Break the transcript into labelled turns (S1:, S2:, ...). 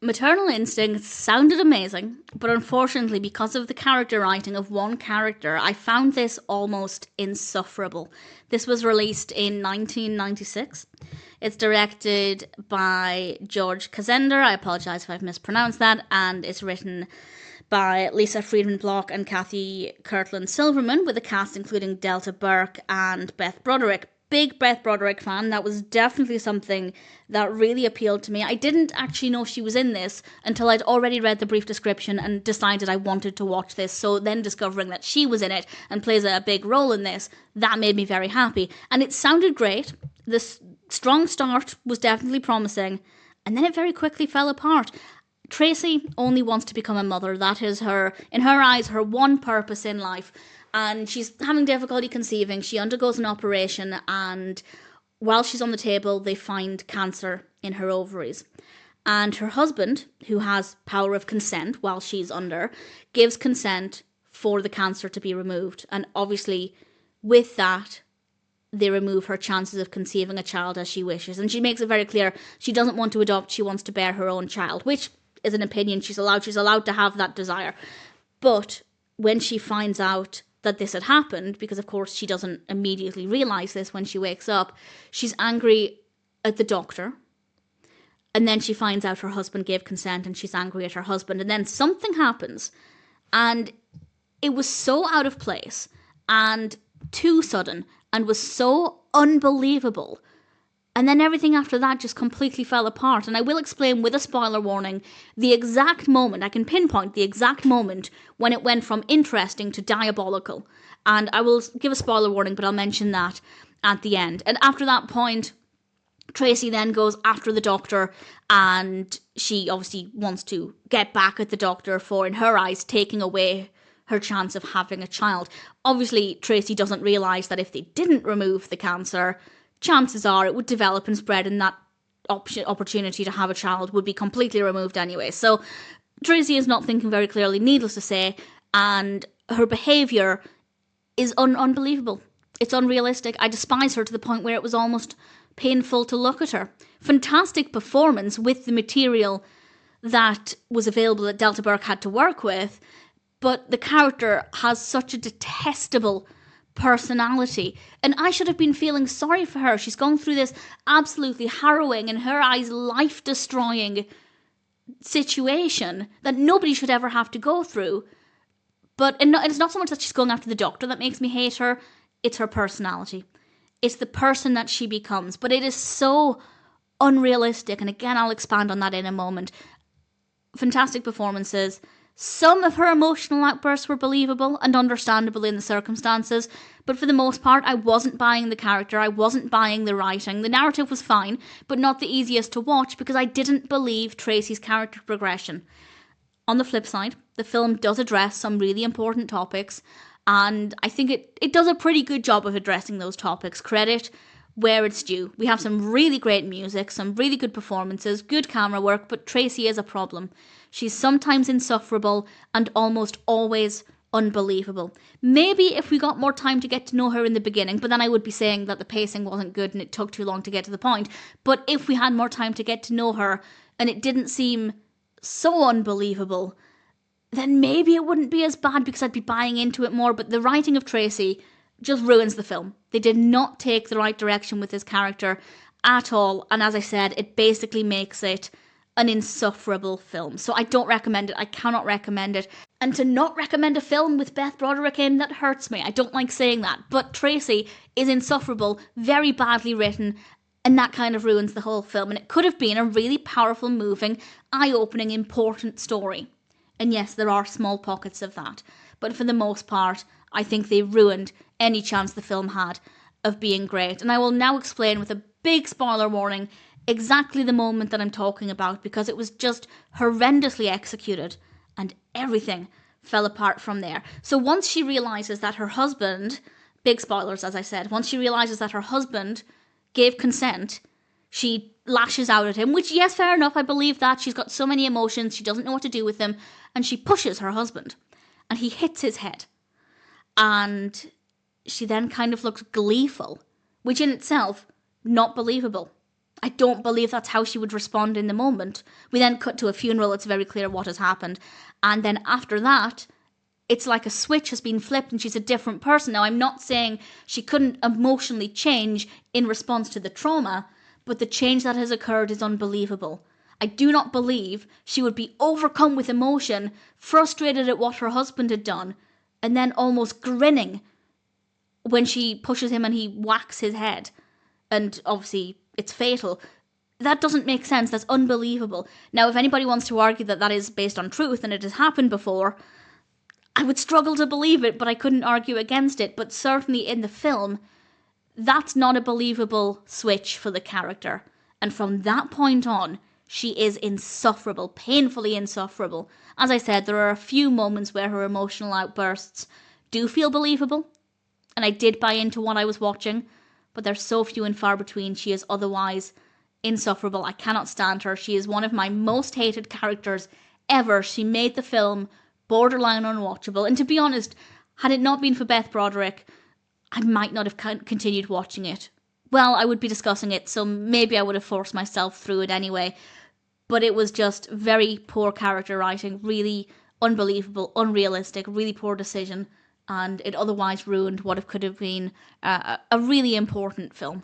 S1: Maternal Instincts sounded amazing, but unfortunately, because of the character writing of one character, I found this almost insufferable. This was released in 1996. It's directed by George Kaczender. I apologise if I've mispronounced that. And it's written by Lisa Friedman Bloch and Kathy Kirtland Silverman, with a cast including Delta Burke and Beth Broderick. Big Beth Broderick fan. That was definitely something that really appealed to me. I didn't actually know she was in this until I'd already read the brief description and decided I wanted to watch this. So then discovering that she was in it and plays a big role in this, that made me very happy. And it sounded great. This strong start was definitely promising, and then it very quickly fell apart. Tracy only wants to become a mother. That is her, in her eyes, her one purpose in life. And she's having difficulty conceiving. She undergoes an operation, and while she's on the table, they find cancer in her ovaries. And her husband, who has power of consent while she's under, gives consent for the cancer to be removed. And obviously, with that, they remove her chances of conceiving a child as she wishes. And she makes it very clear she doesn't want to adopt, she wants to bear her own child, which is an opinion she's allowed. She's allowed to have that desire. But when she finds out that this had happened, because of course she doesn't immediately realise this when she wakes up, she's angry at the doctor. And then she finds out her husband gave consent, and she's angry at her husband. And then something happens, and it was so out of place and too sudden and was so unbelievable. And then everything after that just completely fell apart. And I will explain, with a spoiler warning, the exact moment, I can pinpoint the exact moment when it went from interesting to diabolical. And I will give a spoiler warning, but I'll mention that at the end. And after that point, Tracy then goes after the doctor, and she obviously wants to get back at the doctor for, in her eyes, taking away her chance of having a child. Obviously, Tracy doesn't realise that if they didn't remove the cancer, chances are it would develop and spread, and that opportunity to have a child would be completely removed anyway. So Tracy is not thinking very clearly, needless to say, and her behaviour is unbelievable. It's unrealistic. I despise her to the point where it was almost painful to look at her. Fantastic performance with the material that was available that Delta Burke had to work with, but the character has such a detestable personality, and I should have been feeling sorry for her. She's gone through this absolutely harrowing, in her eyes, life-destroying situation that nobody should ever have to go through. But it's not so much that she's going after the doctor that makes me hate her, it's her personality. It's the person that she becomes, but it is so unrealistic, and again, I'll expand on that in a moment. Fantastic performances. Some of her emotional outbursts were believable and understandable in the circumstances, but for the most part, I wasn't buying the character, I wasn't buying the writing. The narrative was fine, but not the easiest to watch because I didn't believe Tracy's character progression. On the flip side, the film does address some really important topics, and I think it does a pretty good job of addressing those topics. Credit where it's due. We have some really great music, some really good performances, good camera work, but Tracy is a problem. She's sometimes insufferable and almost always unbelievable. Maybe if we got more time to get to know her in the beginning, but then I would be saying that the pacing wasn't good and it took too long to get to the point. But if we had more time to get to know her and it didn't seem so unbelievable, then maybe it wouldn't be as bad because I'd be buying into it more. But the writing of Tracy just ruins the film. They did not take the right direction with this character at all. And as I said, it basically makes it an insufferable film. So I don't recommend it. I cannot recommend it. And to not recommend a film with Beth Broderick in, that hurts me. I don't like saying that. But Tracy is insufferable, very badly written, and that kind of ruins the whole film. And it could have been a really powerful, moving, eye-opening, important story. And yes, there are small pockets of that. But for the most part, I think they ruined any chance the film had of being great. And I will now explain, with a big spoiler warning, exactly the moment that I'm talking about, because it was just horrendously executed and everything fell apart from there. So once she realises that her husband, big spoilers as I said, once she realises that her husband gave consent, she lashes out at him, which, yes, fair enough, I believe that. She's got so many emotions, she doesn't know what to do with them, and she pushes her husband, and he hits his head. And she then kind of looks gleeful, which in itself, not believable. I don't believe that's how she would respond in the moment. We then cut to a funeral. It's very clear what has happened. And then after that, it's like a switch has been flipped and she's a different person. Now, I'm not saying she couldn't emotionally change in response to the trauma, but the change that has occurred is unbelievable. I do not believe she would be overcome with emotion, frustrated at what her husband had done, and then almost grinning when she pushes him and he whacks his head. And obviously, it's fatal. That doesn't make sense. That's unbelievable. Now, if anybody wants to argue that that is based on truth and it has happened before, I would struggle to believe it, but I couldn't argue against it. But certainly in the film, that's not a believable switch for the character. And from that point on, she is insufferable, painfully insufferable. As I said, there are a few moments where her emotional outbursts do feel believable, and I did buy into what I was watching, but they're so few and far between. She is otherwise insufferable. I cannot stand her. She is one of my most hated characters ever. She made the film borderline unwatchable. And to be honest, had it not been for Beth Broderick, I might not have continued watching it. Well, I would be discussing it, so maybe I would have forced myself through it anyway. But it was just very poor character writing, really unbelievable, unrealistic, really poor decision. And it otherwise ruined what it could have been a really important film.